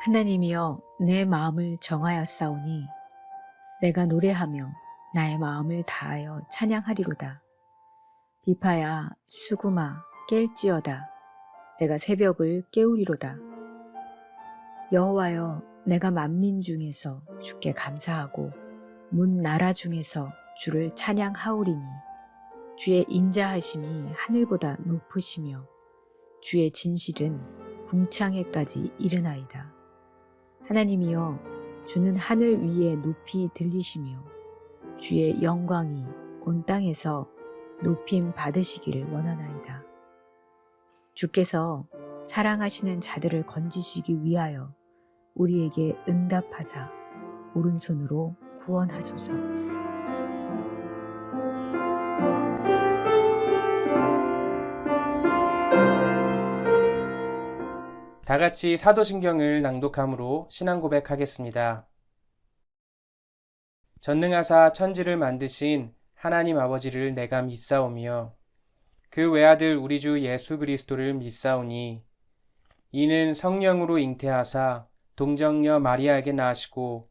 하나님이여 내 마음을 정하였사오니 내가 노래하며 나의 마음을 다하여 찬양하리로다. 비파야 수구마 깰지어다. 내가 새벽을 깨우리로다. 여호와여 내가 만민 중에서 주께 감사하고 문 나라 중에서 주를 찬양하오리니 주의 인자하심이 하늘보다 높으시며 주의 진실은 궁창에까지 이르나이다. 하나님이여 주는 하늘 위에 높이 들리시며 주의 영광이 온 땅에서 높임 받으시기를 원하나이다. 주께서 사랑하시는 자들을 건지시기 위하여 우리에게 응답하사 오른손으로 구원하소서. 다 같이 사도신경을 낭독함으로 신앙 고백하겠습니다. 전능하사 천지를 만드신 하나님 아버지를 내가 믿사오며 그 외아들 우리 주 예수 그리스도를 믿사오니 이는 성령으로 잉태하사 동정녀 마리아에게 나시고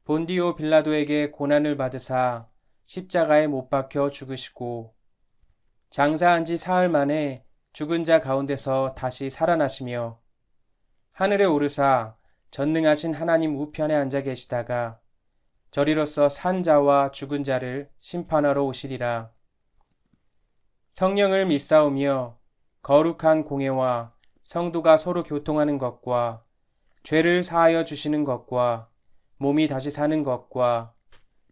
본디오 빌라도에게 고난을 받으사 십자가에 못 박혀 죽으시고 장사한 지 사흘 만에 죽은 자 가운데서 다시 살아나시며 하늘에 오르사 전능하신 하나님 우편에 앉아 계시다가 저리로서 산 자와 죽은 자를 심판하러 오시리라. 성령을 믿사오며 거룩한 공회와 성도가 서로 교통하는 것과 죄를 사하여 주시는 것과 몸이 다시 사는 것과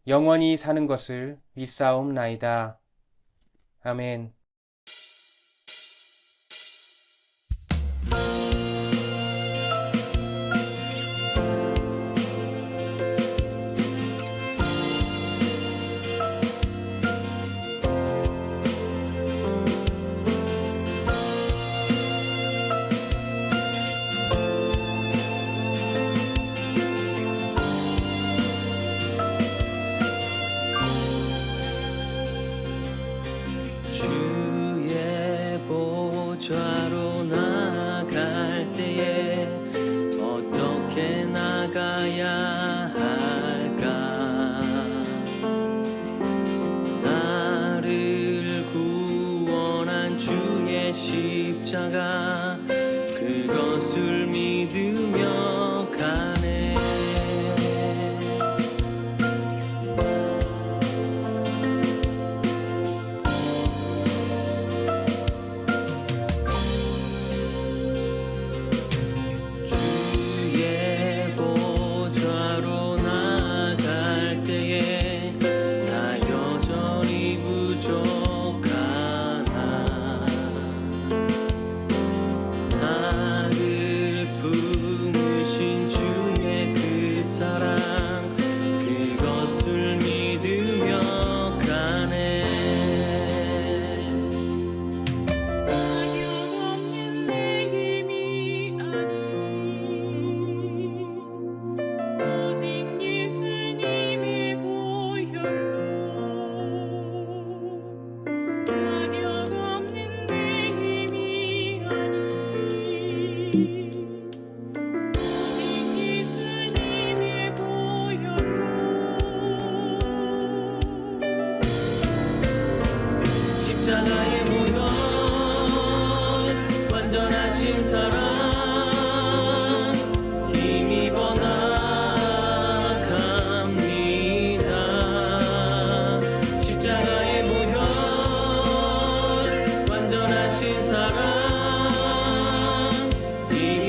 영원히 사는 것을 믿사옵나이다. 아멘. 좌로 나갈 때에 어떻게 나가야 할까? 나를 구원한 주의 십자가 그것을 믿으며 가네. 십자가의 모형 완전하신 사랑 힘입어 나갑니다. 십자가의 모형 완전하신 사랑 힘입어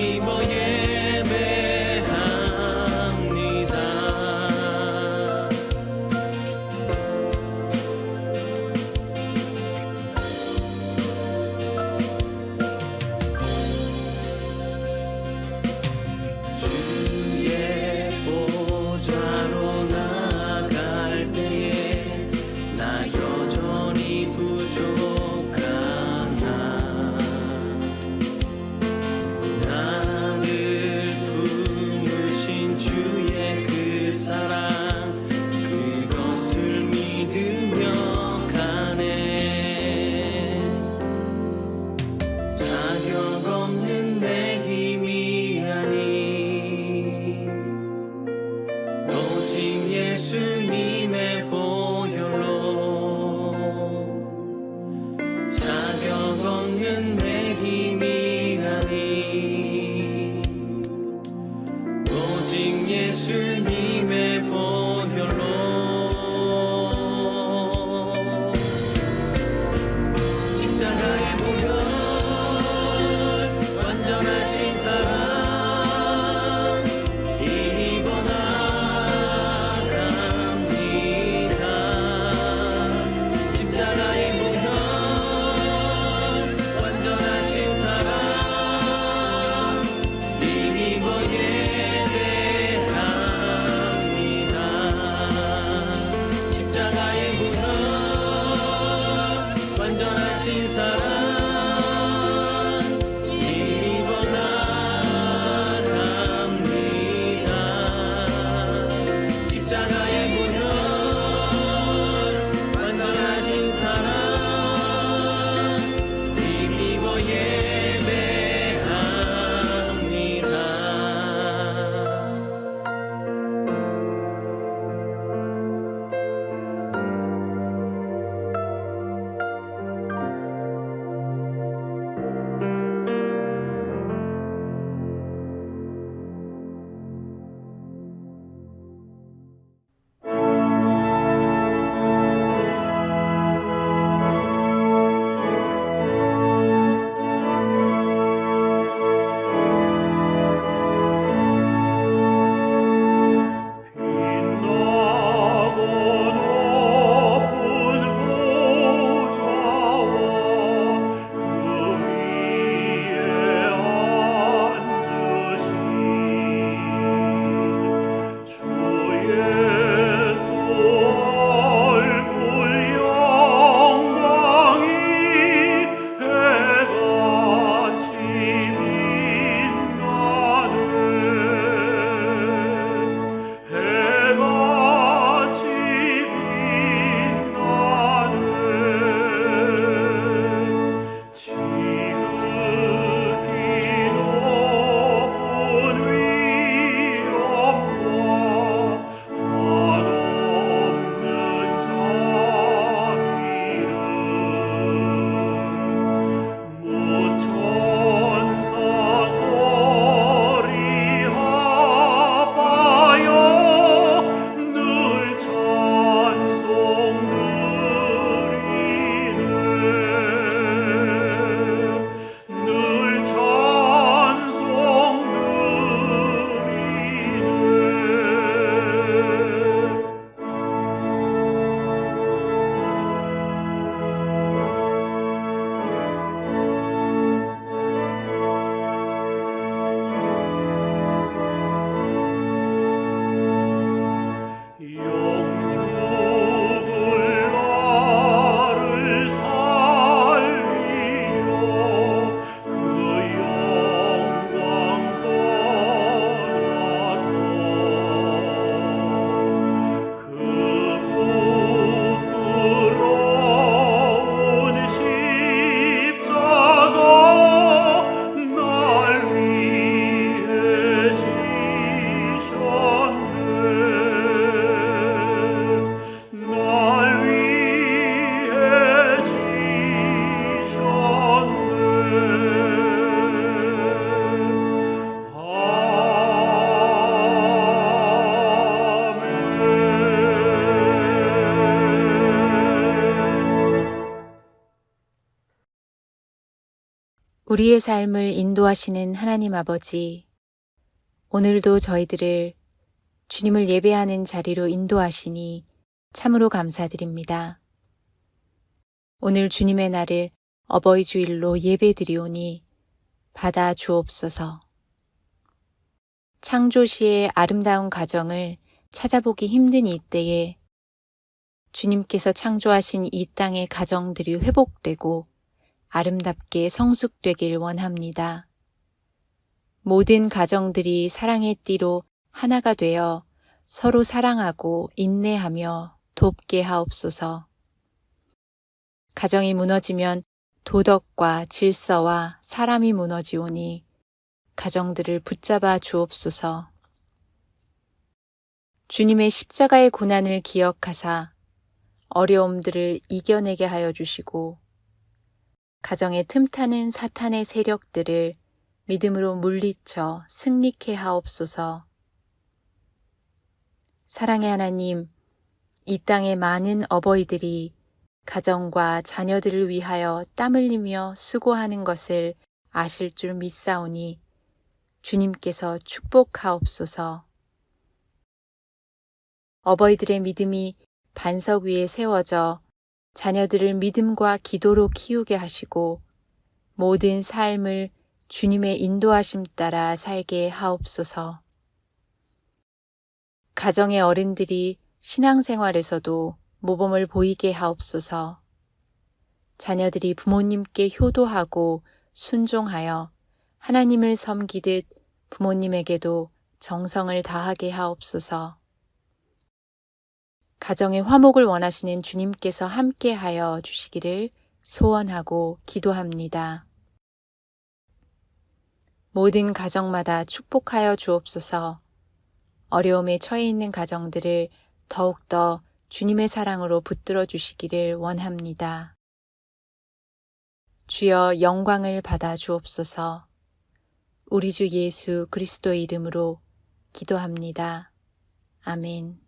우리의 삶을 인도하시는 하나님 아버지, 오늘도 저희들을 주님을 예배하는 자리로 인도하시니 참으로 감사드립니다. 오늘 주님의 날을 어버이 주일로 예배드리오니 받아 주옵소서. 창조시의 아름다운 가정을 찾아보기 힘든 이때에 주님께서 창조하신 이 땅의 가정들이 회복되고 아름답게 성숙되길 원합니다. 모든 가정들이 사랑의 띠로 하나가 되어 서로 사랑하고 인내하며 돕게 하옵소서. 가정이 무너지면 도덕과 질서와 사람이 무너지오니 가정들을 붙잡아 주옵소서. 주님의 십자가의 고난을 기억하사 어려움들을 이겨내게 하여 주시고 가정에 틈타는 사탄의 세력들을 믿음으로 물리쳐 승리케 하옵소서. 사랑의 하나님, 이 땅의 많은 어버이들이 가정과 자녀들을 위하여 땀 흘리며 수고하는 것을 아실 줄 믿사오니 주님께서 축복하옵소서. 어버이들의 믿음이 반석 위에 세워져 자녀들을 믿음과 기도로 키우게 하시고 모든 삶을 주님의 인도하심 따라 살게 하옵소서. 가정의 어른들이 신앙생활에서도 모범을 보이게 하옵소서. 자녀들이 부모님께 효도하고 순종하여 하나님을 섬기듯 부모님에게도 정성을 다하게 하옵소서. 가정의 화목을 원하시는 주님께서 함께하여 주시기를 소원하고 기도합니다. 모든 가정마다 축복하여 주옵소서. 어려움에 처해 있는 가정들을 더욱더 주님의 사랑으로 붙들어 주시기를 원합니다. 주여 영광을 받아 주옵소서. 우리 주 예수 그리스도의 이름으로 기도합니다. 아멘.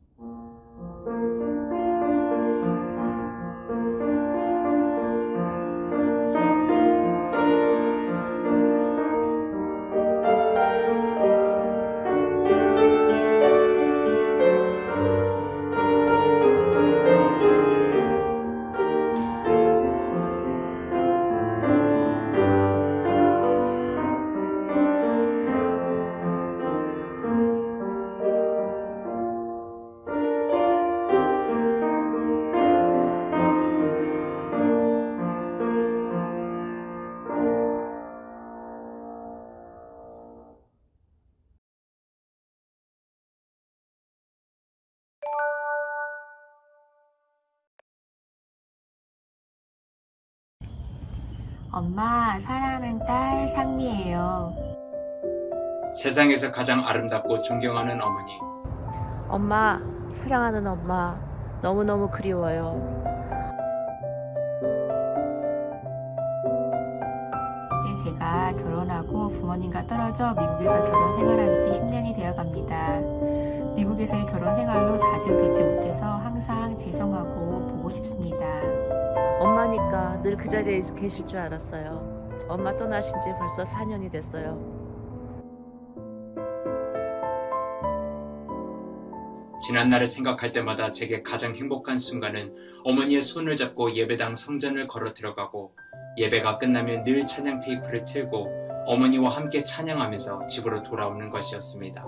엄마, 사랑하는 딸 상미예요. 세상에서 가장 아름답고 존경하는 어머니, 엄마, 사랑하는 엄마, 너무너무 그리워요. 이제 제가 결혼하고 부모님과 떨어져 미국에서 결혼 생활한 지 10년이 되어 갑니다. 미국에서의 결혼 생활로 자주 뵙지 못해서 항상 죄송하고 보고 싶습니다. 엄마니까 늘 그 자리에 계실 줄 알았어요. 엄마 떠나신 지 벌써 4년이 됐어요. 지난 날을 생각할 때마다 제게 가장 행복한 순간은 어머니의 손을 잡고 예배당 성전을 걸어 들어가고 예배가 끝나면 늘 찬양 테이프를 틀고 어머니와 함께 찬양하면서 집으로 돌아오는 것이었습니다.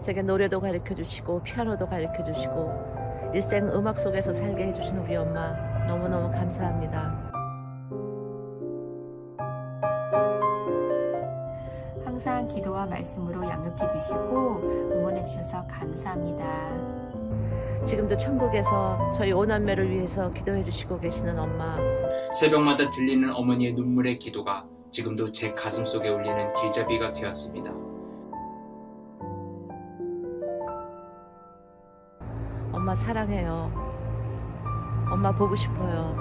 제게 노래도 가르쳐주시고 피아노도 가르쳐주시고 일생 음악 속에서 살게 해주신 우리 엄마 너무너무 감사합니다. 항상 기도와 말씀으로 양육해 주시고 응원해 주셔서 감사합니다. 지금도 천국에서 저희 오남매를 위해서 기도해 주시고 계시는 엄마, 새벽마다 들리는 어머니의 눈물의 기도가 지금도 제 가슴 속에 울리는 길잡이가 되었습니다. 엄마 사랑해요. 엄마 보고 싶어요.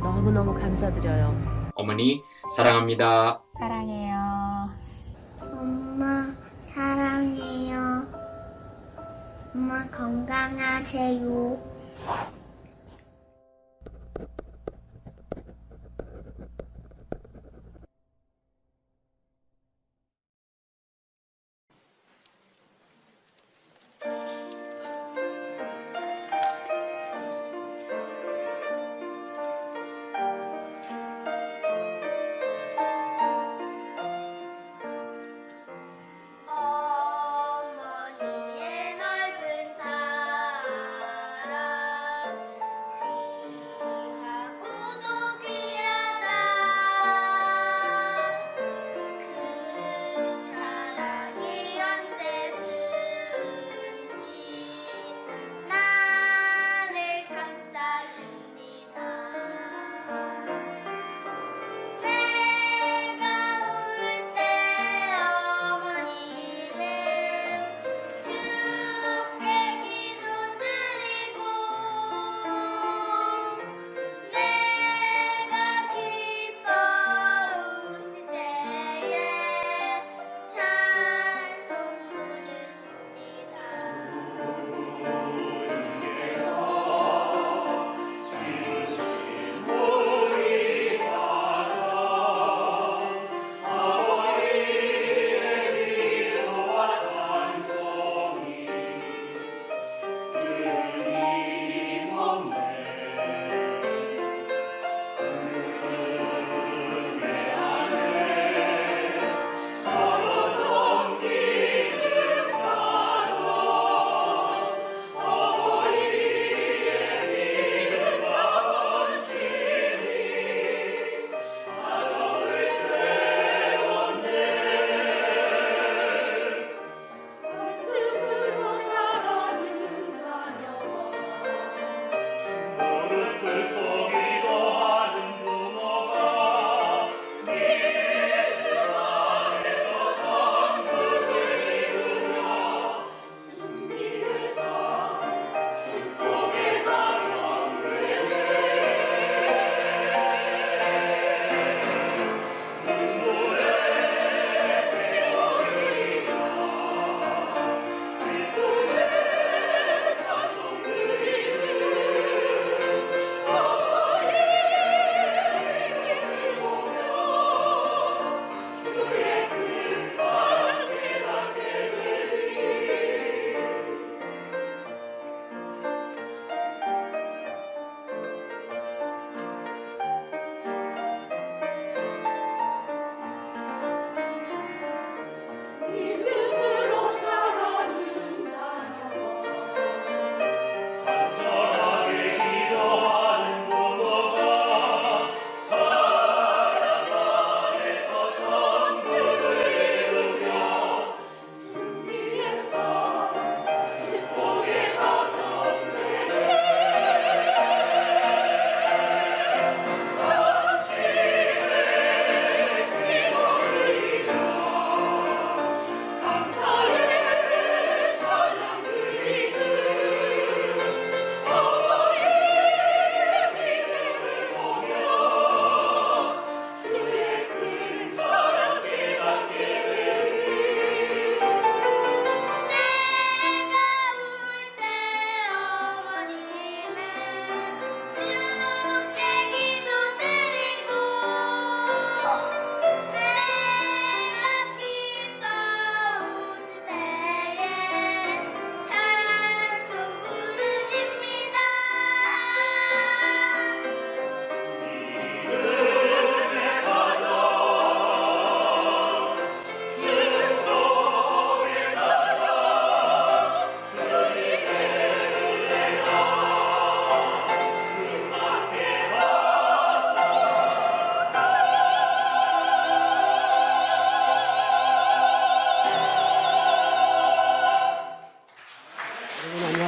너무너무 감사드려요. 어머니 사랑합니다. 사랑해요. 엄마 사랑해요. 엄마 건강하세요.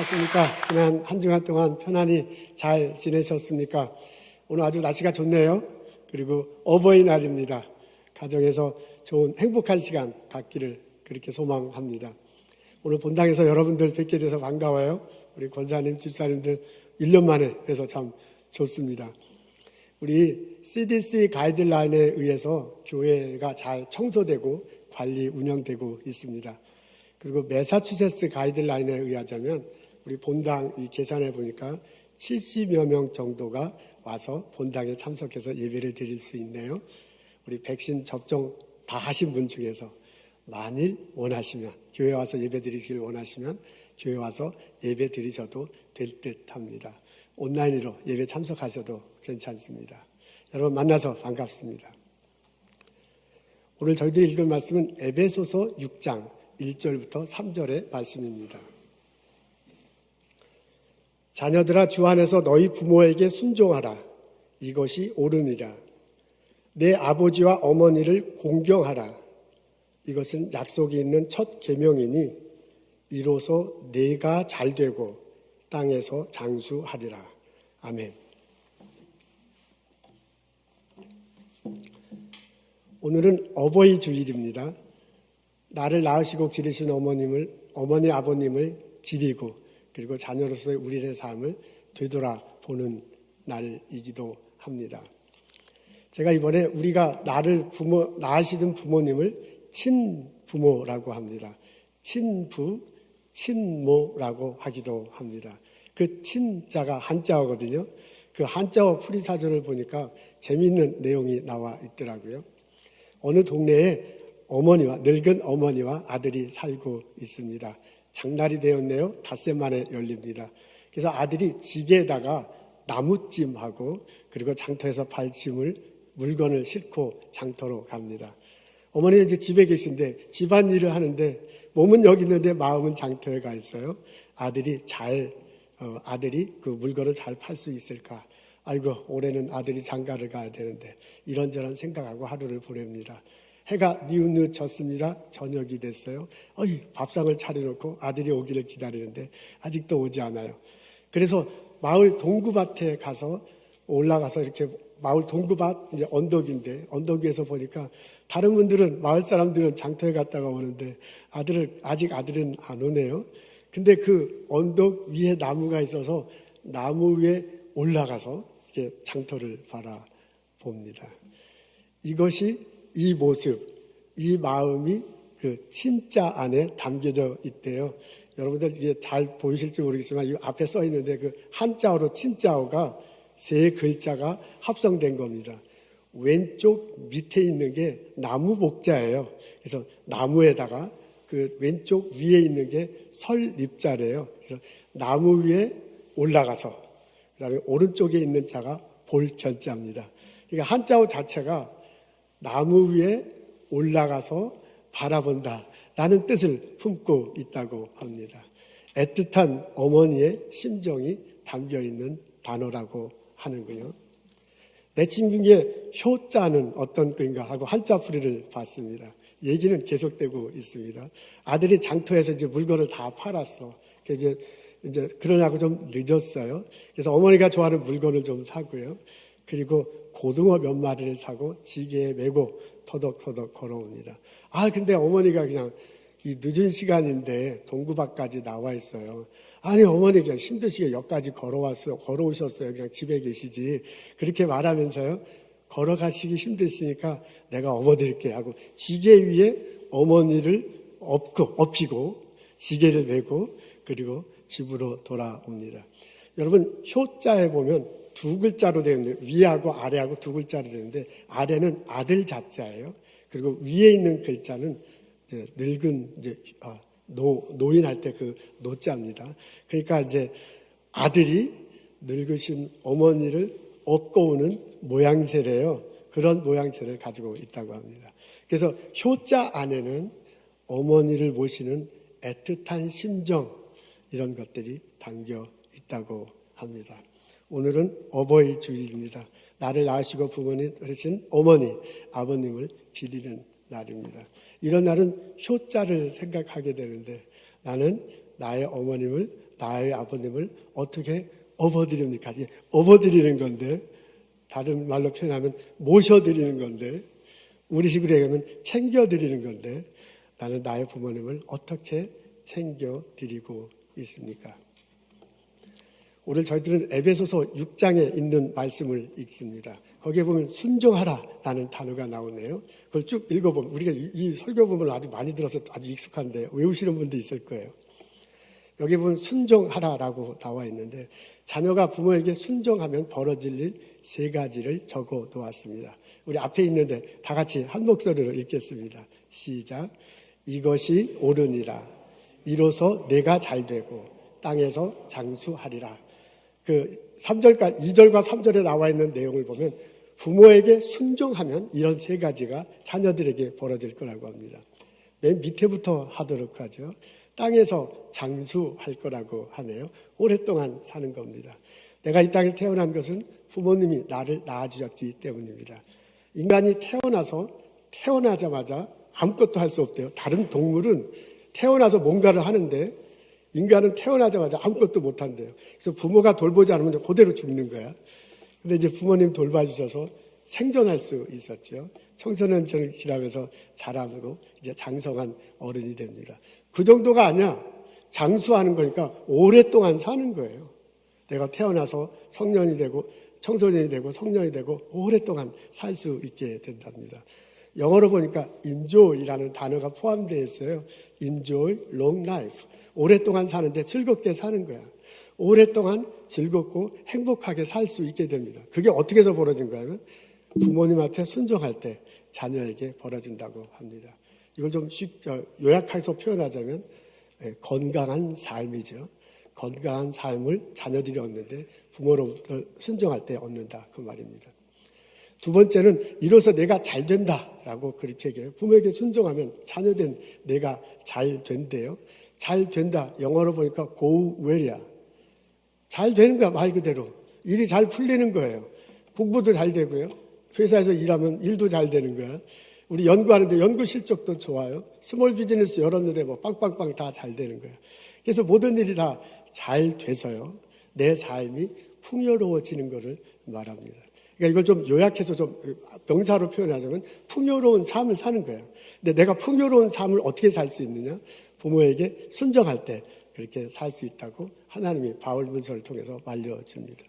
어떠셨습니까? 지난 한 주간 동안 편안히 잘 지내셨습니까? 오늘 아주 날씨가 좋네요. 그리고 어버이날입니다. 가정에서 좋은 행복한 시간 갖기를 그렇게 소망합니다. 오늘 본당에서 여러분들 뵙게 돼서 반가워요. 우리 권사님, 집사님들 1년 만에 뵈서 참 좋습니다. 우리 CDC 가이드라인에 의해서 교회가 잘 청소되고 관리 운영되고 있습니다. 그리고 매사추세츠 가이드라인에 의하자면 우리 본당 이 계산해 보니까 70여 명 정도가 와서 본당에 참석해서 예배를 드릴 수 있네요. 우리 백신 접종 다 하신 분 중에서 만일 원하시면, 교회 와서 예배 드리길 원하시면 교회 와서 예배 드리셔도 될 듯 합니다. 온라인으로 예배 참석하셔도 괜찮습니다. 여러분 만나서 반갑습니다. 오늘 저희들이 읽을 말씀은 에베소서 6장 1절부터 3절의 말씀입니다. 자녀들아, 주 안에서 너희 부모에게 순종하라. 이것이 옳으니라. 내 아버지와 어머니를 공경하라. 이것은 약속이 있는 첫 계명이니 이로써 내가 잘되고 땅에서 장수하리라. 아멘. 오늘은 어버이 주일입니다. 나를 낳으시고 기르신 어머니 아버님을 기리고 그리고 자녀로서의 우리의 삶을 되돌아보는 날이기도 합니다. 제가 이번에 우리가 나를 낳으시던 부모님을 친부모라고 합니다. 친부, 친모라고 하기도 합니다. 그 친자가 한자어거든요. 그 한자어 풀이사전을 보니까 재미있는 내용이 나와 있더라고요. 어느 동네에 늙은 어머니와 아들이 살고 있습니다. 장날이 되었네요. 닷새 만에 열립니다. 그래서 아들이 지게에다가 나무찜하고 그리고 장터에서 물건을 싣고 장터로 갑니다. 어머니는 이제 집에 계신데 집안일을 하는데 몸은 여기 있는데 마음은 장터에 가 있어요. 아들이 그 물건을 잘 팔 수 있을까? 아이고, 올해는 아들이 장가를 가야 되는데 이런저런 생각하고 하루를 보냅니다. 해가 뉘우뉘졌습니다. 저녁이 됐어요. 밥상을 차려놓고 아들이 오기를 기다리는데 아직도 오지 않아요. 그래서 마을 동구밭에 가서 올라가서 이렇게 마을 동구밭 이제 언덕인데 언덕 위에서 보니까 다른 분들은 마을 사람들은 장터에 갔다가 오는데 아직 아들은 안 오네요. 근데 그 언덕 위에 나무가 있어서 나무 위에 올라가서 이렇게 장터를 바라봅니다. 이 모습, 이 마음이 그 친자 안에 담겨져 있대요. 여러분들 이게 잘 보이실지 모르겠지만 이 앞에 써 있는데 그 한자어로 친자어가 세 글자가 합성된 겁니다. 왼쪽 밑에 있는 게 나무 목자예요. 그래서 나무에다가 그 왼쪽 위에 있는 게 설립자래요. 그래서 나무 위에 올라가서 그다음에 오른쪽에 있는 자가 볼견자입니다. 그러니까 한자어 자체가 나무 위에 올라가서 바라본다라는 뜻을 품고 있다고 합니다. 애틋한 어머니의 심정이 담겨있는 단어라고 하는군요. 내친 중에 효자는 어떤 글인가 하고 한자풀이를 봤습니다. 얘기는 계속되고 있습니다. 아들이 장터에서 이제 물건을 다 팔았어. 이제 그러냐고 좀 늦었어요. 그래서 어머니가 좋아하는 물건을 좀 사고요. 그리고 고등어 몇 마리를 사고 지게에 메고 터덕터덕 걸어옵니다. 근데 어머니가 그냥 이 늦은 시간인데 동구밭까지 나와 있어요. 아니, 어머니 그냥 힘드시게 역까지 걸어오셨어요. 그냥 집에 계시지. 그렇게 말하면서요. 걸어가시기 힘드시니까 내가 업어드릴게 하고 지게 위에 어머니를 업히고 지게를 메고 그리고 집으로 돌아옵니다. 여러분, 효자에 보면 두 글자로 되어 있는데 위하고 아래하고 두 글자로 되는데 아래는 아들 자자예요. 그리고 위에 있는 글자는 이제 늙은 노인할 때 그 노자입니다. 그러니까 이제 아들이 늙으신 어머니를 업고 오는 모양새래요. 그런 모양새를 가지고 있다고 합니다. 그래서 효자 안에는 어머니를 모시는 애틋한 심정 이런 것들이 담겨 있다고 합니다. 오늘은 어버이 주일입니다. 나를 낳으시고 부모님 하신 어머니, 아버님을 기리는 날입니다. 이런 날은 효자를 생각하게 되는데 나는 나의 어머님을 나의 아버님을 어떻게 업어드립니까? 이게 업어드리는 건데, 다른 말로 표현하면 모셔드리는 건데, 우리식으로 얘기하면 챙겨드리는 건데, 나는 나의 부모님을 어떻게 챙겨드리고 있습니까? 오늘 저희들은 에베소서 6장에 있는 말씀을 읽습니다. 거기에 보면 순종하라라는 단어가 나오네요. 그걸 쭉 읽어보면 우리가 이 설교본을 아주 많이 들어서 아주 익숙한데 외우시는 분도 있을 거예요. 여기 보면 순종하라라고 나와 있는데 자녀가 부모에게 순종하면 벌어질 일 3가지를 적어 놓았습니다. 우리 앞에 있는데 다 같이 한 목소리로 읽겠습니다. 시작. 이것이 옳으니라. 이로써 내가 잘되고 땅에서 장수하리라. 그 3절과 2절과 3절에 나와 있는 내용을 보면 부모에게 순종하면 이런 3가지가 자녀들에게 벌어질 거라고 합니다. 맨 밑에부터 하도록 하죠. 땅에서 장수할 거라고 하네요. 오랫동안 사는 겁니다. 내가 이 땅에 태어난 것은 부모님이 나를 낳아주셨기 때문입니다. 인간이 태어나자마자 아무것도 할 수 없대요. 다른 동물은 태어나서 뭔가를 하는데 인간은 태어나자마자 아무것도 못 한대요. 그래서 부모가 돌보지 않으면 그대로 죽는 거야. 근데 이제 부모님 돌봐주셔서 생존할 수 있었죠. 청소년처럼 지나면서 자라고 이제 장성한 어른이 됩니다. 그 정도가 아니야. 장수하는 거니까 오랫동안 사는 거예요. 내가 태어나서 성년이 되고 청소년이 되고 성년이 되고 오랫동안 살 수 있게 된답니다. 영어로 보니까 enjoy라는 단어가 포함되어 있어요. enjoy long life. 오랫동안 사는데 즐겁게 사는 거야. 오랫동안 즐겁고 행복하게 살 수 있게 됩니다. 그게 어떻게 해서 벌어진 거냐면 부모님한테 순종할 때 자녀에게 벌어진다고 합니다. 이걸 좀 요약해서 표현하자면 건강한 삶이죠. 건강한 삶을 자녀들이 얻는데 부모로부터 순종할 때 얻는다 그 말입니다. 두 번째는 이로써 내가 잘 된다라고 그렇게 얘기해요. 부모에게 순종하면 자녀된 내가 잘 된대요. 잘 된다. 영어로 보니까 go well이야. 잘 되는 거야, 말 그대로. 일이 잘 풀리는 거예요. 공부도 잘 되고요. 회사에서 일하면 일도 잘 되는 거야. 우리 연구하는데 연구 실적도 좋아요. 스몰 비즈니스 열었는데 뭐 빵빵빵 다 잘 되는 거야. 그래서 모든 일이 다 잘 돼서요. 내 삶이 풍요로워지는 것을 말합니다. 그러니까 이걸 좀 요약해서 좀 명사로 표현하자면 풍요로운 삶을 사는 거예요. 근데 내가 풍요로운 삶을 어떻게 살 수 있느냐? 부모에게 순종할 때 그렇게 살 수 있다고 하나님이 바울문서를 통해서 말려줍니다.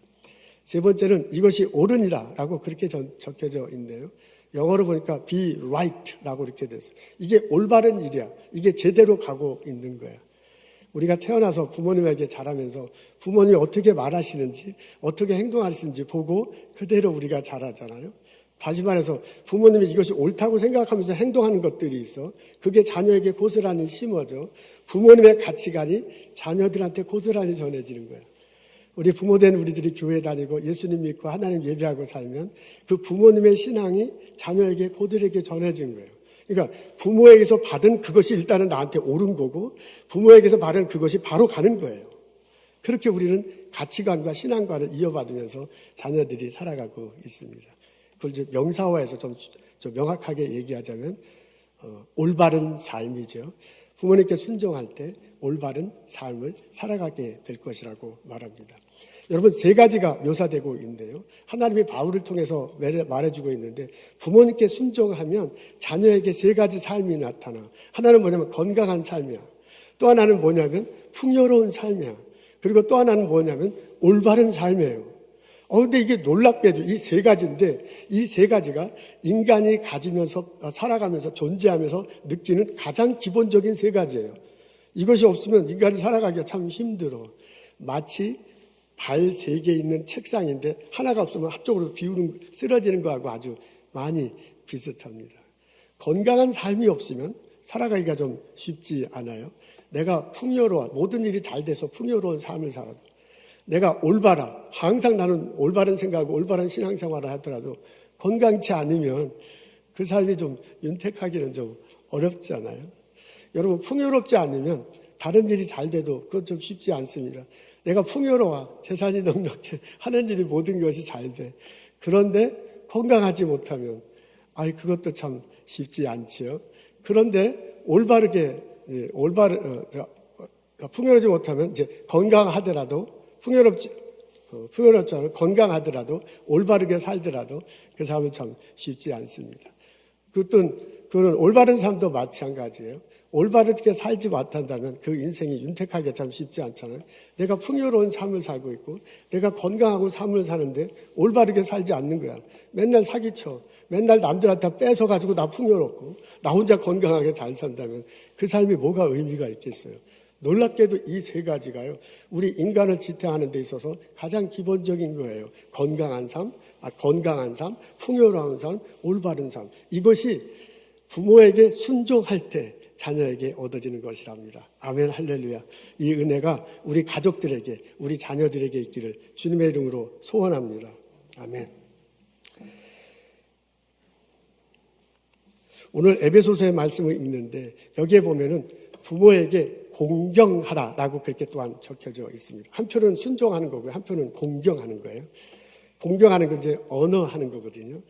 세 번째는 이것이 옳으니라라고 그렇게 적혀져 있네요. 영어로 보니까 be right라고 이렇게 돼서 이게 올바른 일이야. 이게 제대로 가고 있는 거야. 우리가 태어나서 부모님에게 자라면서 부모님이 어떻게 말하시는지 어떻게 행동하시는지 보고 그대로 우리가 자라잖아요. 다시 말해서 부모님이 이것이 옳다고 생각하면서 행동하는 것들이 있어. 그게 자녀에게 고스란히 심어져. 부모님의 가치관이 자녀들한테 고스란히 전해지는 거야. 우리 부모된 우리들이 교회 다니고 예수님 믿고 하나님 예배하고 살면 그 부모님의 신앙이 자녀에게 고들에게 전해진 거예요. 그러니까 부모에게서 받은 그것이 일단은 나한테 옳은 거고 부모에게서 받은 그것이 바로 가는 거예요. 그렇게 우리는 가치관과 신앙관을 이어받으면서 자녀들이 살아가고 있습니다. 그걸 이제 명사화해서 좀 명확하게 얘기하자면 올바른 삶이죠. 부모님께 순종할 때 올바른 삶을 살아가게 될 것이라고 말합니다. 여러분 3가지가 묘사되고 있는데요. 하나님이 바울을 통해서 말해주고 있는데 부모님께 순종하면 자녀에게 3가지 삶이 나타나. 하나는 뭐냐면 건강한 삶이야. 또 하나는 뭐냐면 풍요로운 삶이야. 그리고 또 하나는 뭐냐면 올바른 삶이에요. 근데 이게 놀랍게도 이 3가지인데 이 3가지가 인간이 가지면서 살아가면서 존재하면서 느끼는 가장 기본적인 3가지예요. 이것이 없으면 인간이 살아가기가 참 힘들어. 마치 발 3개 있는 책상인데 하나가 없으면 한쪽으로 쓰러지는 거하고 아주 많이 비슷합니다. 건강한 삶이 없으면 살아가기가 좀 쉽지 않아요. 내가 풍요로워 모든 일이 잘 돼서 풍요로운 삶을 살아도 내가 올바라 항상 나는 올바른 생각하고 올바른 신앙생활을 하더라도 건강치 않으면 그 삶이 좀 윤택하기는 좀 어렵잖아요. 여러분 풍요롭지 않으면 다른 일이 잘 돼도 그건 좀 쉽지 않습니다. 내가 풍요로워 재산이 넉넉해 하는 일이 모든 것이 잘 돼. 그런데 건강하지 못하면 그것도 참 쉽지 않지요. 그런데 풍요롭지 못하면 이제 건강하더라도 풍요롭지 않고 건강하더라도 올바르게 살더라도 그 삶은 참 쉽지 않습니다. 그거는 올바른 삶도 마찬가지예요. 올바르게 살지 못한다면 그 인생이 윤택하게 참 쉽지 않잖아요. 내가 풍요로운 삶을 살고 있고 내가 건강하고 삶을 사는데 올바르게 살지 않는 거야. 맨날 사기쳐. 맨날 남들한테 뺏어가지고 나 풍요롭고 나 혼자 건강하게 잘 산다면 그 삶이 뭐가 의미가 있겠어요. 놀랍게도 이 세 가지가요, 우리 인간을 지탱하는 데 있어서 가장 기본적인 거예요. 건강한 삶, 풍요로운 삶, 올바른 삶. 이것이 부모에게 순종할 때 자녀에게 얻어지는 것이랍니다. 아멘, 할렐루야. 이 은혜가 우리 가족들에게, 우리 자녀들에게 있기를 주님의 이름으로 소원합니다. 아멘. 오늘 에베소서의 말씀을 읽는데 여기에 보면은 부모에게 공경하라라고 그렇게 또한 적혀져 있습니다. 한편은 순종하는 거고요, 한편은 공경하는 거예요. 공경하는 건 이제 언어하는 거거든요.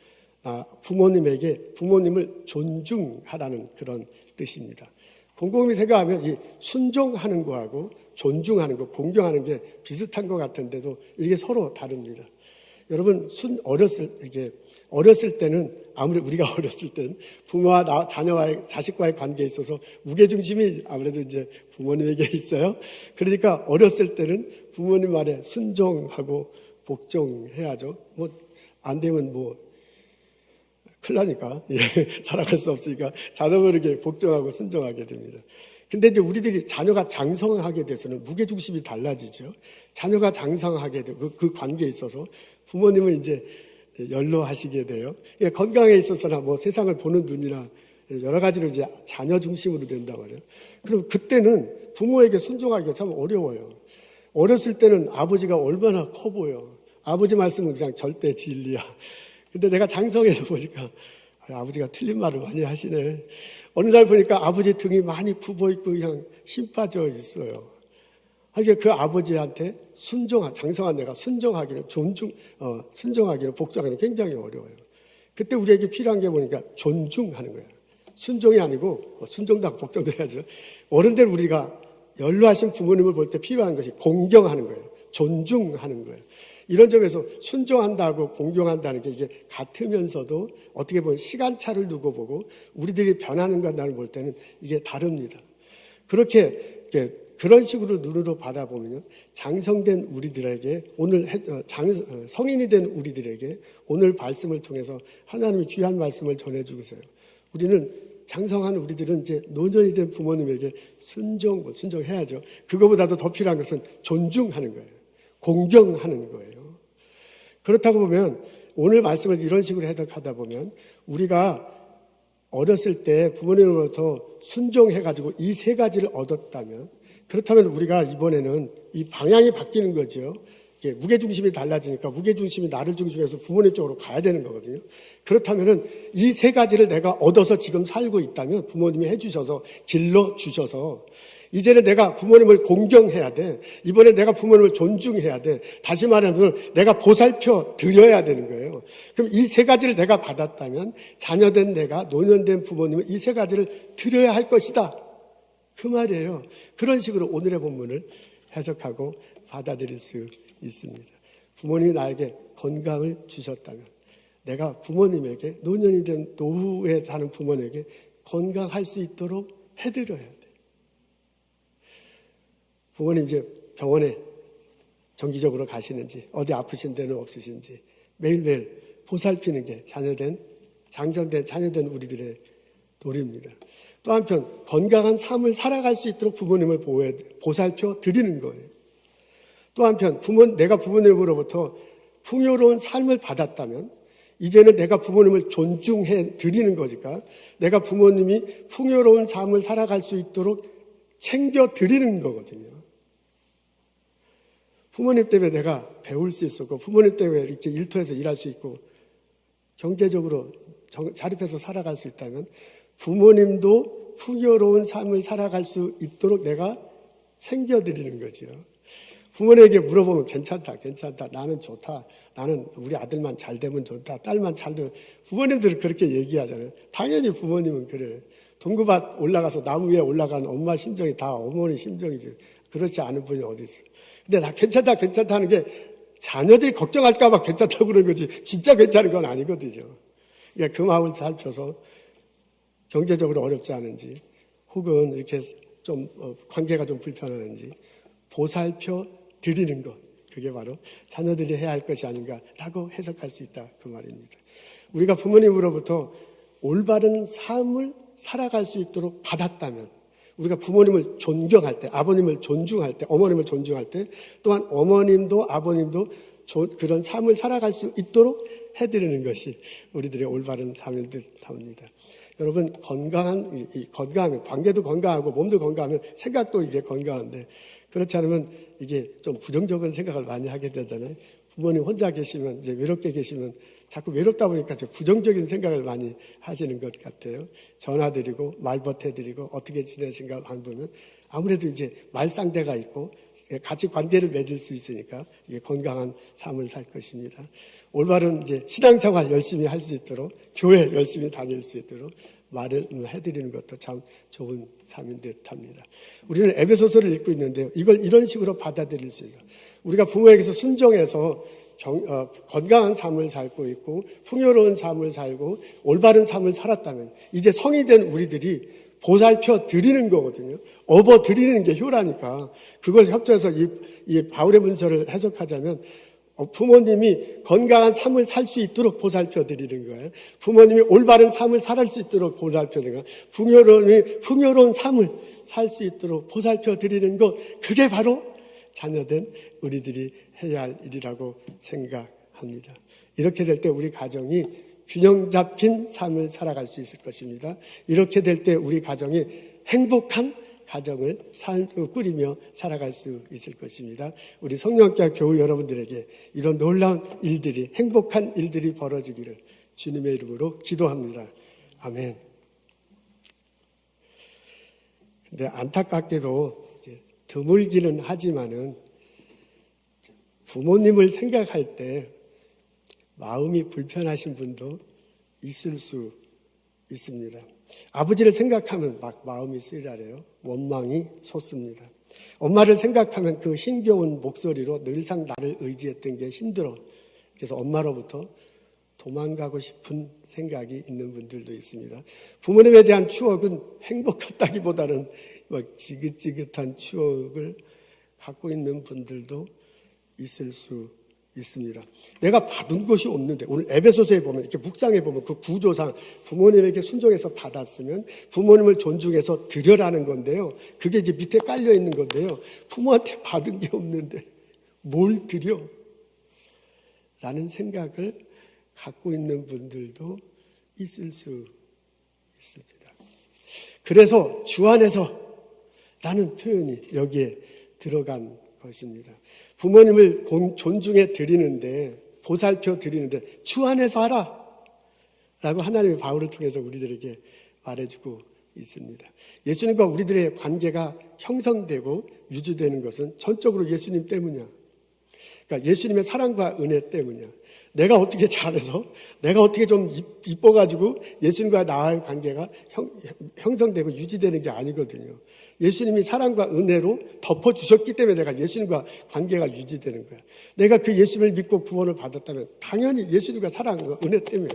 부모님을 존중하라는 그런 뜻입니다. 곰곰이 생각하면 이 순종하는 거하고 존중하는 거, 공경하는 게 비슷한 것 같은데도 이게 서로 다릅니다. 여러분, 어렸을 때는, 아무리 우리가 어렸을 때는 부모와 자식과의 관계에 있어서 무게중심이 아무래도 이제 부모님에게 있어요. 그러니까 어렸을 때는 부모님 말에 순종하고 복종해야죠. 안 되면 큰일 나니까. 살아갈 수 없으니까 자동으로 이렇게 복종하고 순종하게 됩니다. 근데 이제 우리들이 자녀가 장성하게 돼서는 무게중심이 달라지죠. 자녀가 장성하게 되고 그 관계에 있어서 부모님은 이제 연로하시게 돼요. 건강에 있어서나 세상을 보는 눈이나 여러 가지로 이제 자녀 중심으로 된단 말이에요. 그럼 그때는 부모에게 순종하기가 참 어려워요. 어렸을 때는 아버지가 얼마나 커 보여. 아버지 말씀은 그냥 절대 진리야. 근데 내가 장성해서 보니까 아버지가 틀린 말을 많이 하시네. 어느 날 보니까 아버지 등이 많이 굽어 있고 그냥 힘 빠져 있어요. 그러니까 그 아버지한테 장성한 내가 순종하기는 복종하기는 굉장히 어려워요. 그때 우리에게 필요한 게 뭐니까 존중하는 거예요. 순종이 아니고 순종도 하고 복종도 해야죠. 어른들 우리가 연로하신 부모님을 볼 때 필요한 것이 공경하는 거예요. 존중하는 거예요. 이런 점에서 순종한다고 공경한다는 게 이게 같으면서도 어떻게 보면 시간차를 두고 보고 우리들이 변하는 것을 볼 때는 이게 다릅니다. 그런 식으로 눈으로 바라보면 장성된 우리들에게 성인이 된 우리들에게 오늘 말씀을 통해서 하나님의 귀한 말씀을 전해주고 있어요. 장성한 우리들은 이제 노년이 된 부모님에게 순종해야죠. 그거보다도 더 필요한 것은 존중하는 거예요. 공경하는 거예요. 그렇다고 보면 오늘 말씀을 이런 식으로 해석하다 보면 우리가 어렸을 때 부모님으로부터 순종해가지고 이 세 가지를 얻었다면 그렇다면 우리가 이번에는 이 방향이 바뀌는 거죠. 무게중심이 달라지니까 무게중심이 나를 중심에서 부모님 쪽으로 가야 되는 거거든요. 그렇다면 이 세 가지를 내가 얻어서 지금 살고 있다면 부모님이 해주셔서 길러주셔서 이제는 내가 부모님을 공경해야 돼. 이번에 내가 부모님을 존중해야 돼. 다시 말하면 내가 보살펴 드려야 되는 거예요. 그럼 이 세 가지를 내가 받았다면 자녀된 내가 노년된 부모님은 이 세 가지를 드려야 할 것이다. 그 말이에요. 그런 식으로 오늘의 본문을 해석하고 받아들일 수 있습니다. 부모님이 나에게 건강을 주셨다면 내가 부모님에게 노년이 된 노후에 사는 부모님에게 건강할 수 있도록 해드려야 돼. 부모님 이제 병원에 정기적으로 가시는지 어디 아프신 데는 없으신지 매일매일 보살피는 게 장성된 자녀된 우리들의 도리입니다. 또 한편 건강한 삶을 살아갈 수 있도록 부모님을 보살펴 드리는 거예요. 또 한편 내가 부모님으로부터 풍요로운 삶을 받았다면 이제는 내가 부모님을 존중해 드리는 거니까 내가 부모님이 풍요로운 삶을 살아갈 수 있도록 챙겨 드리는 거거든요. 부모님 때문에 내가 배울 수 있었고 부모님 때문에 이렇게 일터에서 일할 수 있고 경제적으로 자립해서 살아갈 수 있다면 부모님도 풍요로운 삶을 살아갈 수 있도록 내가 챙겨드리는 거죠. 부모님에게 물어보면 괜찮다. 나는 좋다. 나는 우리 아들만 잘 되면 좋다. 딸만 잘 되면. 부모님들은 그렇게 얘기하잖아요. 당연히 부모님은 그래요. 동구밭 올라가서 나무 위에 올라간 엄마 심정이 다 어머니 심정이지. 그렇지 않은 분이 어디 있어요. 근데 나 괜찮다 하는 게 자녀들이 걱정할까 봐 괜찮다고 그러는 거지 진짜 괜찮은 건 아니거든요. 그러니까 그 마음을 살펴서 경제적으로 어렵지 않은지 혹은 이렇게 좀 관계가 좀 불편한지 보살펴 드리는 것, 그게 바로 자녀들이 해야 할 것이 아닌가라고 해석할 수 있다 그 말입니다. 우리가 부모님으로부터 올바른 삶을 살아갈 수 있도록 받았다면, 우리가 부모님을 존경할 때, 아버님을 존중할 때, 어머님을 존중할 때, 또한 어머님도 아버님도 그런 삶을 살아갈 수 있도록 해드리는 것이 우리들의 올바른 삶일 듯합니다. 여러분, 건강하면, 관계도 건강하고 몸도 건강하면 생각도 이게 건강한데, 그렇지 않으면 이게 좀 부정적인 생각을 많이 하게 되잖아요. 부모님 혼자 계시면, 이제 외롭게 계시면 자꾸 외롭다 보니까 좀 부정적인 생각을 많이 하시는 것 같아요. 전화드리고 말벗해드리고 어떻게 지내신가 보면 아무래도 이제 말상대가 있고 같이 관계를 맺을 수 있으니까 이게 건강한 삶을 살 것입니다. 올바른 이제 신앙생활 열심히 할 수 있도록, 교회 열심히 다닐 수 있도록 말을 해드리는 것도 참 좋은 삶인 듯합니다. 우리는 에베소서를 읽고 있는데요. 이걸 이런 식으로 받아들일 수 있어요. 우리가 부모에게서 순종해서 건강한 삶을 살고 있고 풍요로운 삶을 살고 올바른 삶을 살았다면 이제 성이 된 우리들이 보살펴 드리는 거거든요. 업어 드리는 게 효라니까 그걸 협조해서 이 바울의 문서를 해석하자면 부모님이 건강한 삶을 살 수 있도록 보살펴 드리는 거예요. 부모님이 올바른 삶을 살 수 있도록 보살펴 드리는 거예요. 풍요로운 삶을 살 수 있도록 보살펴 드리는 것, 그게 바로 자녀된 우리들이 해야 할 일이라고 생각합니다. 이렇게 될 때 우리 가정이 균형 잡힌 삶을 살아갈 수 있을 것입니다. 이렇게 될 때 우리 가정이 행복한 가정을 꾸리며 살아갈 수 있을 것입니다. 우리 성령학교 교우 여러분들에게 이런 놀라운 일들이, 행복한 일들이 벌어지기를 주님의 이름으로 기도합니다. 아멘. 근데 안타깝게도 드물기는 하지만은 부모님을 생각할 때 마음이 불편하신 분도 있을 수 있습니다. 아버지를 생각하면 막 마음이 쓰라려요. 원망이 솟습니다. 엄마를 생각하면 그 힘겨운 목소리로 늘상 나를 의지했던 게 힘들어. 그래서 엄마로부터 도망가고 싶은 생각이 있는 분들도 있습니다. 부모님에 대한 추억은 행복했다기보다는 막 지긋지긋한 추억을 갖고 있는 분들도 있을 수 있습니다. 내가 받은 것이 없는데, 오늘 에베소서에 보면, 이렇게 묵상해 보면 그 구조상 부모님에게 순종해서 받았으면 부모님을 존중해서 드려라는 건데요. 그게 이제 밑에 깔려 있는 건데요. 부모한테 받은 게 없는데 뭘 드려? 라는 생각을 갖고 있는 분들도 있을 수 있습니다. 그래서 주 안에서 라는 표현이 여기에 들어간 것입니다. 부모님을 존중해 드리는데, 보살펴 드리는데 주 안에서 하라 라고 하나님의 바울을 통해서 우리들에게 말해주고 있습니다. 예수님과 우리들의 관계가 형성되고 유지되는 것은 전적으로 예수님 때문이야. 그러니까 예수님의 사랑과 은혜 때문이야. 내가 어떻게 잘해서, 내가 어떻게 좀 이뻐가지고 예수님과 나의 관계가 형성되고 유지되는 게 아니거든요. 예수님이 사랑과 은혜로 덮어주셨기 때문에 내가 예수님과 관계가 유지되는 거야. 내가 그 예수님을 믿고 구원을 받았다면 당연히 예수님과 사랑과 은혜 때문에.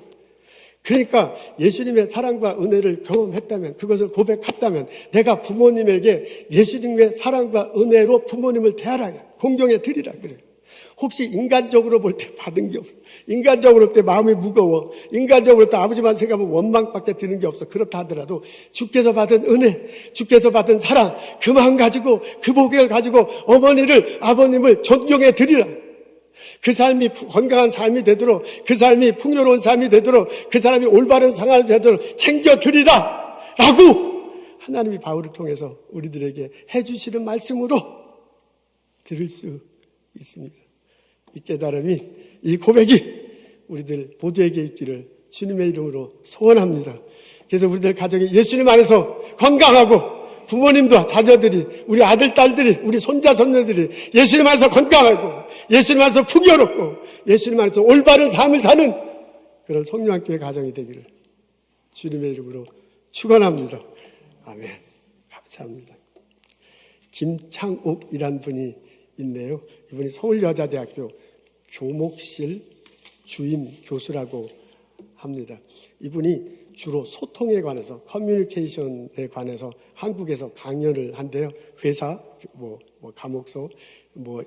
그러니까 예수님의 사랑과 은혜를 경험했다면, 그것을 고백했다면 내가 부모님에게 예수님의 사랑과 은혜로 부모님을 대하라, 공경해 드리라 그래요. 혹시 인간적으로 볼 때 받은 게 없어. 인간적으로 볼 때 마음이 무거워. 인간적으로 볼 때 아버지만 생각하면 원망밖에 드는 게 없어. 그렇다 하더라도 주께서 받은 은혜, 주께서 받은 사랑, 그 마음 가지고, 그 복을 가지고 어머니를, 아버님을 존경해 드리라. 그 삶이 건강한 삶이 되도록, 그 삶이 풍요로운 삶이 되도록, 그 사람이 올바른 생활이 되도록 챙겨 드리라 라고 하나님이 바울을 통해서 우리들에게 해주시는 말씀으로 들을 수 있습니다. 이 깨달음이, 이 고백이 우리들 모두에게 있기를 주님의 이름으로 소원합니다. 그래서 우리들 가정이 예수님 안에서 건강하고, 부모님도 자녀들이, 우리 아들, 딸들이, 우리 손자, 손녀들이 예수님 안에서 건강하고, 예수님 안에서 풍요롭고, 예수님 안에서 올바른 삶을 사는 그런 성령학교의 가정이 되기를 주님의 이름으로 축원합니다. 아멘. 감사합니다. 김창옥이란 분이 있네요. 이분이 서울여자대학교 교목실 주임 교수라고 합니다. 이분이 주로 소통에 관해서, 커뮤니케이션에 관해서 한국에서 강연을 한대요. 회사, 감옥소,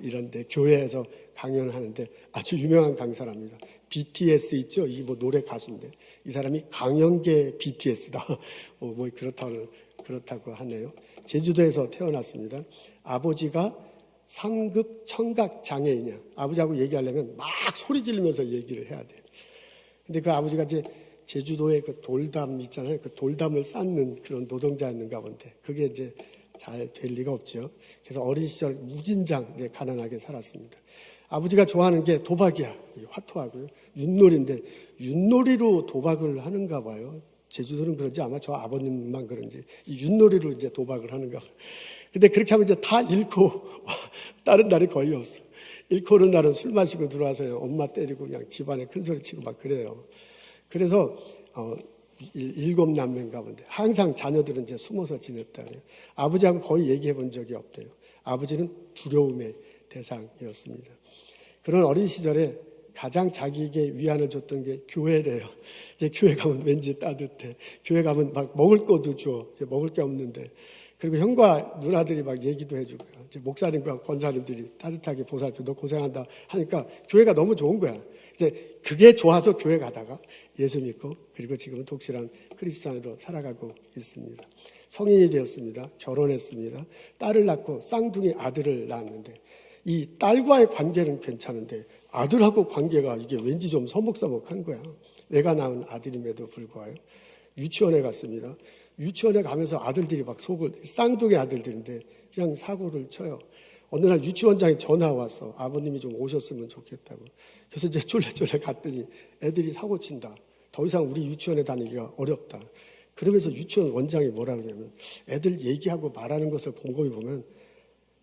이런 데, 교회에서 강연을 하는데 아주 유명한 강사랍니다. BTS 있죠? 이 노래 가수인데 이 사람이 강연계 BTS다. 그렇다고 하네요. 제주도에서 태어났습니다. 아버지가 상급 청각 장애인이야. 아버지하고 얘기하려면 막 소리 지르면서 얘기를 해야 돼요. 근데 그 아버지가 이제 제주도에 그 돌담 있잖아요. 그 돌담을 쌓는 그런 노동자였는가 본데 그게 이제 잘 될 리가 없죠. 그래서 어린 시절 무진장 이제 가난하게 살았습니다. 아버지가 좋아하는 게 도박이야. 화토하고요. 윷놀이인데 윷놀이로 도박을 하는가 봐요. 제주도는 그런지 아마 저 아버님만 그런지 이 윷놀이로 이제 도박을 하는가 봐요. 근데 그렇게 하면 이제 다 잃고 다른 날이 거의 없어. 잃고 오는 날은 술 마시고 들어와서 엄마 때리고 그냥 집안에 큰 소리 치고 막 그래요. 그래서 7남매인가 본데 항상 자녀들은 이제 숨어서 지냈다 그래요. 아버지하고 거의 얘기해 본 적이 없대요. 아버지는 두려움의 대상이었습니다. 그런 어린 시절에 가장 자기에게 위안을 줬던 게 교회래요. 이제 교회 가면 왠지 따뜻해. 교회 가면 막 먹을 것도 줘. 이제 먹을 게 없는데. 그리고 형과 누나들이 막 얘기도 해주고요. 이제 목사님과 권사님들이 따뜻하게 보살펴 너 고생한다 하니까 교회가 너무 좋은 거야. 이제 그게 좋아서 교회 가다가 예수 믿고 그리고 지금은 독실한 크리스찬으로 살아가고 있습니다. 성인이 되었습니다. 결혼했습니다. 딸을 낳고 쌍둥이 아들을 낳았는데 이 딸과의 관계는 괜찮은데 아들하고 관계가 이게 왠지 좀 서먹서먹한 거야. 내가 낳은 아들임에도 불구하고 유치원에 갔습니다. 유치원에 가면서 아들들이 막 속을 쌍둥이 아들들인데 그냥 사고를 쳐요. 어느 날 유치원장이 전화 왔어. 아버님이 좀 오셨으면 좋겠다고. 그래서 이제 쫄래쫄래 갔더니 애들이 사고 친다. 더 이상 우리 유치원에 다니기가 어렵다. 그러면서 유치원 원장이 뭐라 그러냐면 애들 얘기하고 말하는 것을 곰곰이 보면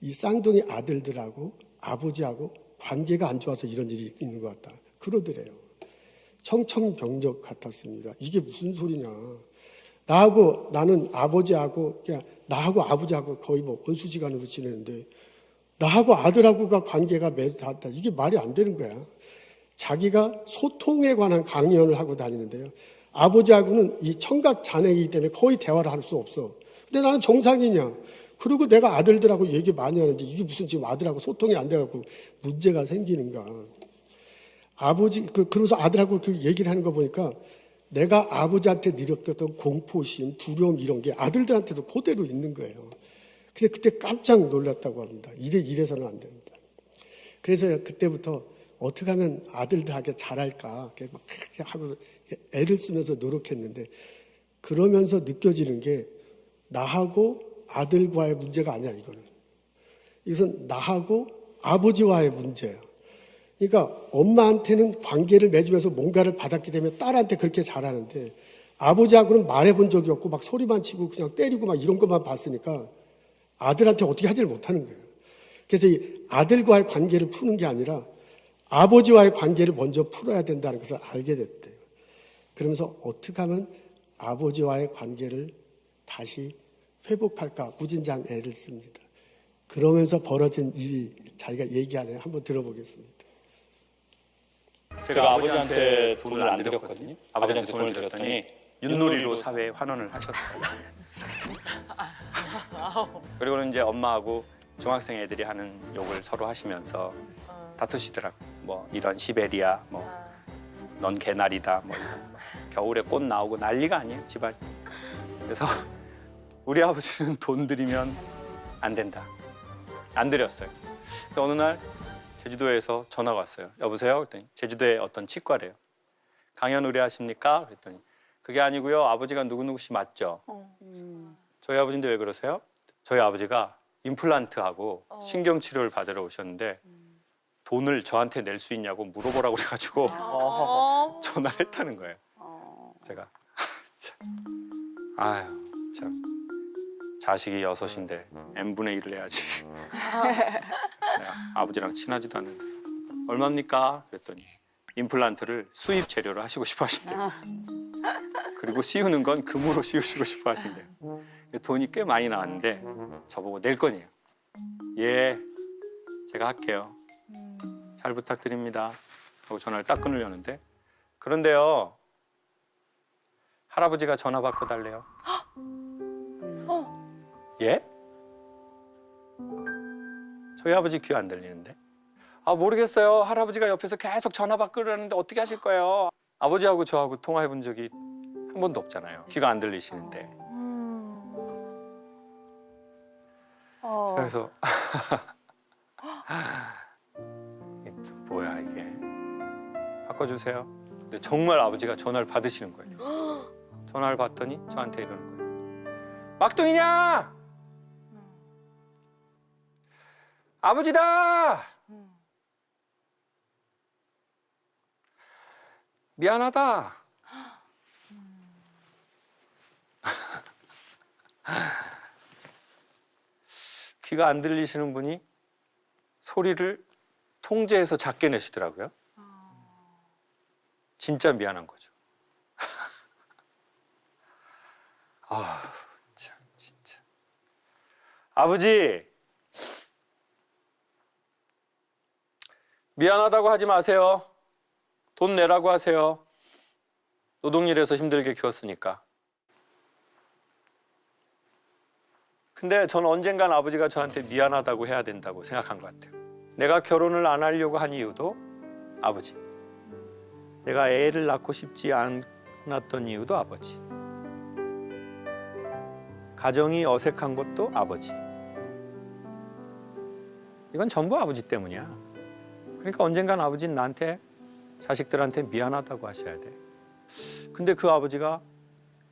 이 쌍둥이 아들들하고 아버지하고 관계가 안 좋아서 이런 일이 있는 것 같다. 그러더래요. 청천벽력 같았습니다. 이게 무슨 소리냐. 나는 아버지하고 그냥 나하고 아버지하고 거의 원수지간으로 지내는데 나하고 아들하고가 관계가 매우 닿았다. 이게 말이 안 되는 거야. 자기가 소통에 관한 강연을 하고 다니는데요. 아버지하고는 이 청각 장애이기 때문에 거의 대화를 할 수 없어. 근데 나는 정상이냐. 그리고 내가 아들들하고 얘기 많이 하는데 이게 무슨 지금 아들하고 소통이 안 돼갖고 문제가 생기는가. 그러면서 아들하고 그 얘기를 하는 거 보니까 내가 아버지한테 느꼈던 공포심, 두려움 이런 게 아들들한테도 그대로 있는 거예요. 근데 그때 깜짝 놀랐다고 합니다. 이래서는 안 된다. 그래서 그때부터 어떻게 하면 아들들에게 잘할까 막 하고 애를 쓰면서 노력했는데 그러면서 느껴지는 게 나하고 아들과의 문제가 아니야 이거는. 이것은 나하고 아버지와의 문제야. 그러니까 엄마한테는 관계를 맺으면서 뭔가를 받았기 때문에 딸한테 그렇게 잘하는데 아버지하고는 말해본 적이 없고 막 소리만 치고 그냥 때리고 막 이런 것만 봤으니까 아들한테 어떻게 하지를 못하는 거예요. 그래서 이 아들과의 관계를 푸는 게 아니라 아버지와의 관계를 먼저 풀어야 된다는 것을 알게 됐대요. 그러면서 어떻게 하면 아버지와의 관계를 다시 회복할까 무진장 애를 씁니다. 그러면서 벌어진 일이 자기가 얘기하네요. 한번 들어보겠습니다. 제가 아버지한테 돈을 안 드렸거든요. 아버지한테 돈을 드렸더니 윷놀이로 사회에 환원을 하셨어요. 그리고는 이제 엄마하고 중학생 애들이 하는 욕을 서로 하시면서 다투시더라고. 뭐 이런 시베리아, 뭐 넌 개나리다, 뭐 이런 겨울에 꽃 나오고 난리가 아니에요 집안. 그래서 우리 아버지는 돈 드리면 안 된다. 안 드렸어요. 그래서 어느 날 제주도에서 전화가 왔어요. 여보세요? 그랬더니 제주도에 어떤 치과래요. 강연 의뢰하십니까? 그랬더니 그게 아니고요. 아버지가 누구누구 씨 맞죠? 저희 아버지인데 왜 그러세요? 저희 아버지가 임플란트하고 신경치료를 받으러 오셨는데 돈을 저한테 낼 수 있냐고 물어보라고 그래가지고 전화를 했다는 거예요. 제가 참. 아유 참 자식이 6인데 n분의 1을 해야지. 내가 아버지랑 친하지도 않는데 얼마입니까? 그랬더니 임플란트를 수입 재료로 하시고 싶어 하신대요. 그리고 씌우는 건 금으로 씌우시고 싶어 하신대요. 돈이 꽤 많이 나왔는데 저보고 낼 거니에요. 예, 제가 할게요. 잘 부탁드립니다. 하고 전화를 딱 끊으려는데, 그런데요, 할아버지가 전화 받고 달래요. 예? 저희 아버지 귀 안 들리는데? 아, 모르겠어요. 할아버지가 옆에서 계속 전화 받고 그러는데 어떻게 하실 거예요? 아버지하고 저하고 통화해 본 적이 한 번도 없잖아요. 귀가 안 들리시는데. 그래서 이게 또 뭐야 이게. 바꿔주세요. 근데 정말 아버지가 전화를 받으시는 거예요. 전화를 받더니 저한테 이러는 거예요. 막둥이냐? 아버지다! 미안하다. 귀가 안 들리시는 분이 소리를 통제해서 작게 내시더라고요. 진짜 미안한 거죠. 아, 참 진짜. 아버지, 미안하다고 하지 마세요. 돈 내라고 하세요. 노동일해서 힘들게 키웠으니까. 근데 저는 언젠간 아버지가 저한테 미안하다고 해야 된다고 생각한 것 같아요. 내가 결혼을 안 하려고 한 이유도 아버지. 내가 애를 낳고 싶지 않았던 이유도 아버지. 가정이 어색한 것도 아버지. 이건 전부 아버지 때문이야. 그러니까 언젠간 아버지는 나한테, 자식들한테 미안하다고 하셔야 돼. 근데 그 아버지가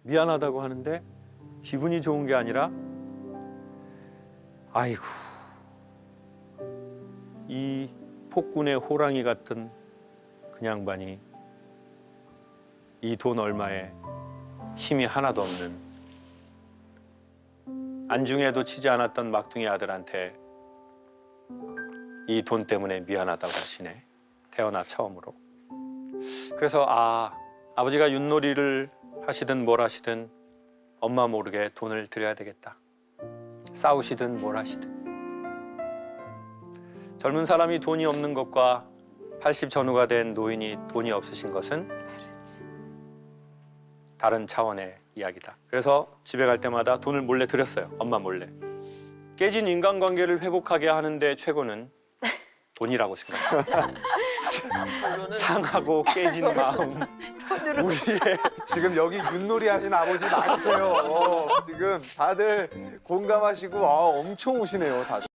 미안하다고 하는데 기분이 좋은 게 아니라, 아이고, 이 폭군의 호랑이 같은 그 양반이 이 돈 얼마에 힘이 하나도 없는, 안중에도 치지 않았던 막둥이 아들한테 이 돈 때문에 미안하다고 하시네. 태어나 처음으로. 그래서 아버지가 윷놀이를 하시든 뭘 하시든 엄마 모르게 돈을 드려야 되겠다. 싸우시든 뭘 하시든. 젊은 사람이 돈이 없는 것과 80 전후가 된 노인이 돈이 없으신 것은 다른 차원의 이야기다. 그래서 집에 갈 때마다 돈을 몰래 드렸어요. 엄마 몰래. 깨진 인간관계를 회복하게 하는데 최고는 돈이라고 생각합니다. 상하고 깨진 마음. 우리의 지금 여기 윷놀이 하신 아버지 많으세요. 지금 다들 공감하시고 엄청 우시네요, 다들.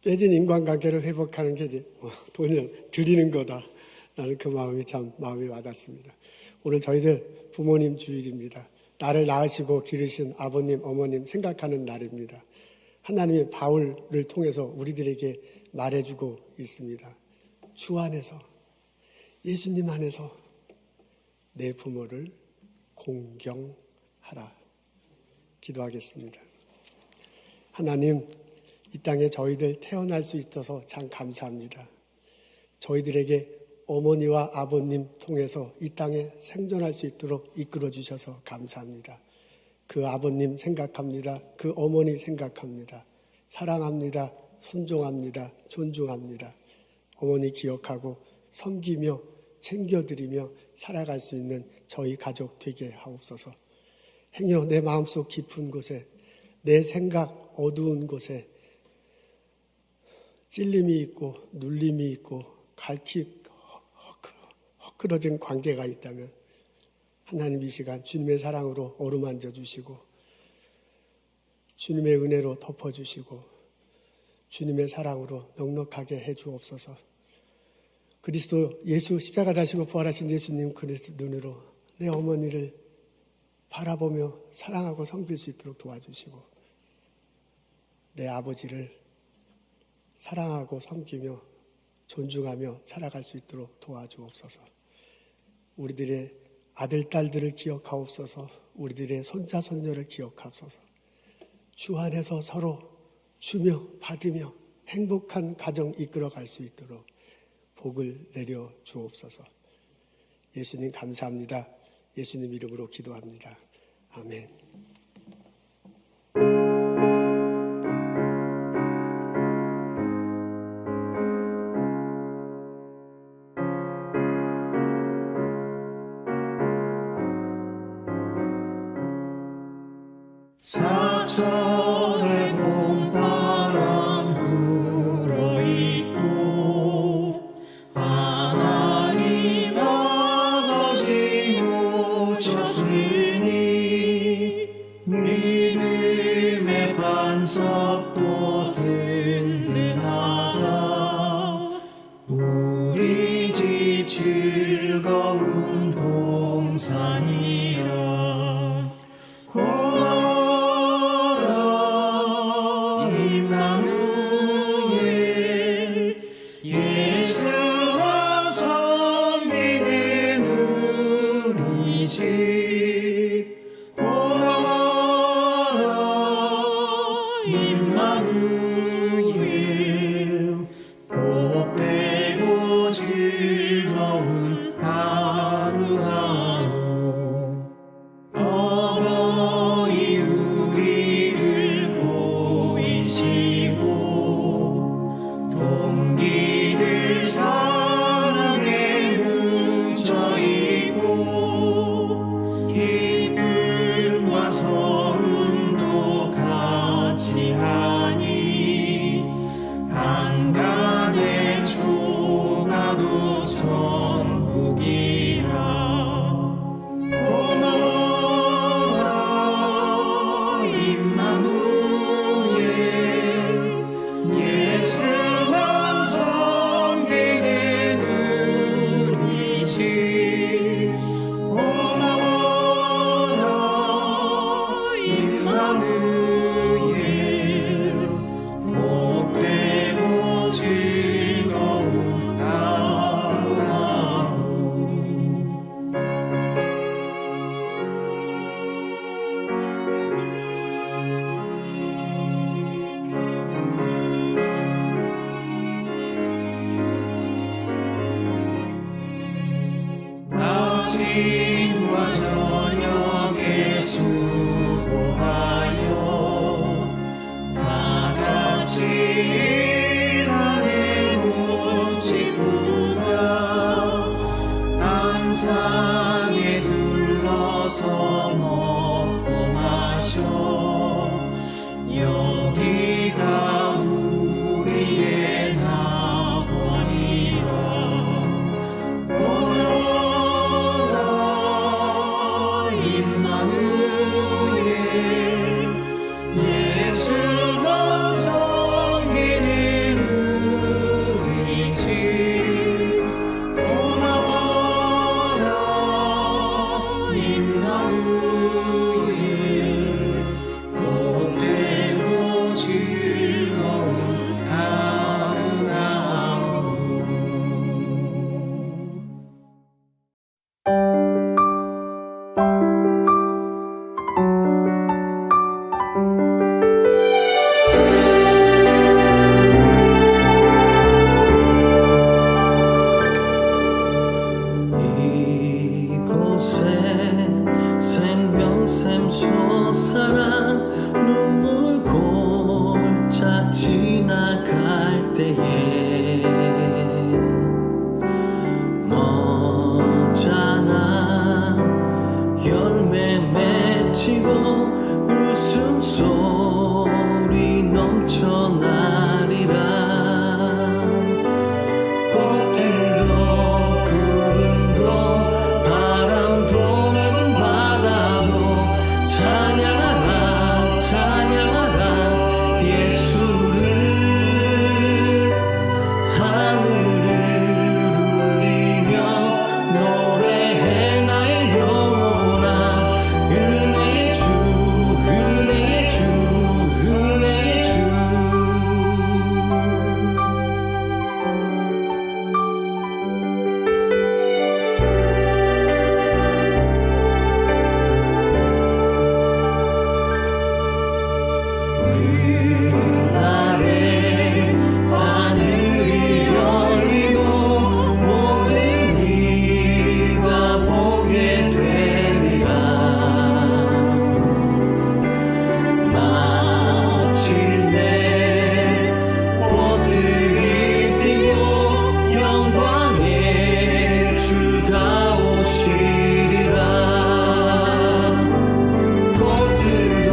깨진 인간관계를 회복하는 게 이제 돈을 드리는 거다라는 그 마음이 참 마음이 와닿습니다. 오늘 저희들 부모님 주일입니다. 나를 낳으시고 기르신 아버님, 어머님 생각하는 날입니다. 하나님의 바울을 통해서 우리들에게 말해주고 있습니다. 주 안에서, 예수님 안에서 내 부모를 공경하라. 기도하겠습니다. 하나님, 이 땅에 저희들 태어날 수 있어서 참 감사합니다. 저희들에게 어머니와 아버님 통해서 이 땅에 생존할 수 있도록 이끌어 주셔서 감사합니다. 그 아버님 생각합니다. 그 어머니 생각합니다. 사랑합니다. 존중합니다. 존중합니다. 어머니 기억하고 섬기며 챙겨드리며 살아갈 수 있는 저희 가족 되게 하옵소서. 행여 내 마음속 깊은 곳에, 내 생각 어두운 곳에 찔림이 있고 눌림이 있고 헛그러진 관계가 있다면 하나님 이 시간 주님의 사랑으로 어루만져 주시고 주님의 은혜로 덮어주시고 주님의 사랑으로 넉넉하게 해주옵소서. 그리스도 예수 십자가 다시고 부활하신 예수님 그리스도 눈으로 내 어머니를 바라보며 사랑하고 섬길 수 있도록 도와주시고 내 아버지를 사랑하고 섬기며 존중하며 살아갈 수 있도록 도와주옵소서. 우리들의 아들, 딸들을 기억하옵소서. 우리들의 손자, 손녀를 기억하옵소서. 주 안에서 서로 주며 받으며 행복한 가정 이끌어갈 수 있도록 복을 내려 주옵소서. 예수님 감사합니다. 예수님 이름으로 기도합니다. 아멘. 사천의 봄바람 불어있고 하나님 아버지 모셨으니 믿음의 반석도 든든하다. 우리 집 즐거운 동산이라. 고마워라 임마누엘, 예수만 섬기는 우리 집. 고마워라 임마누엘, 복되고 즐거운 하루하루. 어버이 우리를 고이시고 동기들 사랑에 뭉쳐있고 기쁨과 서름도 같이 하니 한간의 초가도 천국이라. 고마워라 임마누엘, 예수만 섬기는 우리 집. 고마워라 임마누엘, 복되고 즐거운 하루하루. 아침과 저녁에 수고하여 다 같이 일하는 모집부가 안상에 둘러서 먹고 마셔. 여기가 우리의 낙원이라. 고마워라 임마누엘, 예수만 섬기는 우리 집. 고마워라 임마누엘, 복되고 즐거운 하루하루. 이곳에 생명샘 솟아난 눈물 골짝 지나갈 때에 머잖아 열매 맺히고 웃음소리 넘쳐나리라. 꽃들도 구름도 바람도 넓은 바다도 찬양하라 찬양하라 예수를. 하늘을 울리며 노래해 나의 영혼아. 은혜의 주 은혜의 주 은혜의 주. 그날에 하늘이 열리고 모든 이가 보게 되리라. 마침내 꽃들이 피고 영광의 주가 오시리라. 꽃들도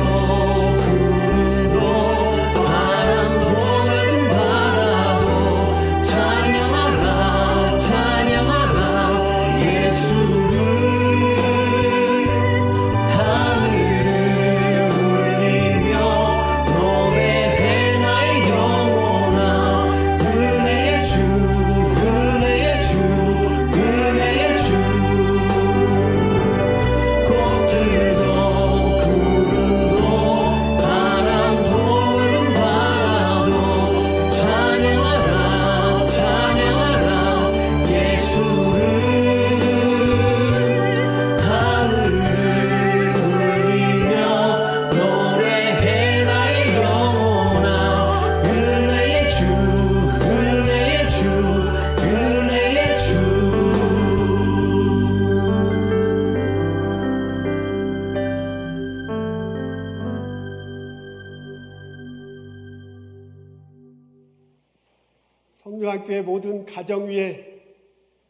성령학교의 모든 가정 위에,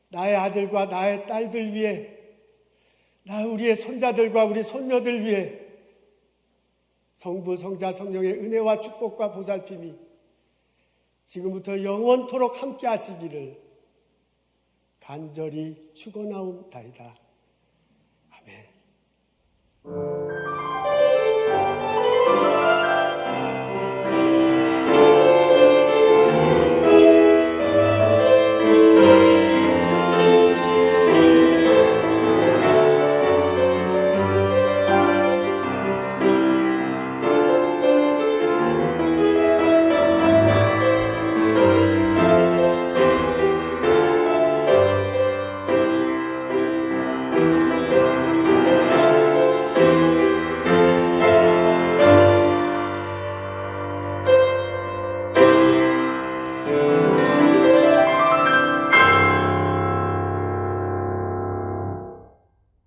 나의 아들과 나의 딸들 위에, 우리의 손자들과 우리 손녀들 위해 성부, 성자, 성령의 은혜와 축복과 보살핌이 지금부터 영원토록 함께 하시기를 간절히 축원하옵나이다. 아멘.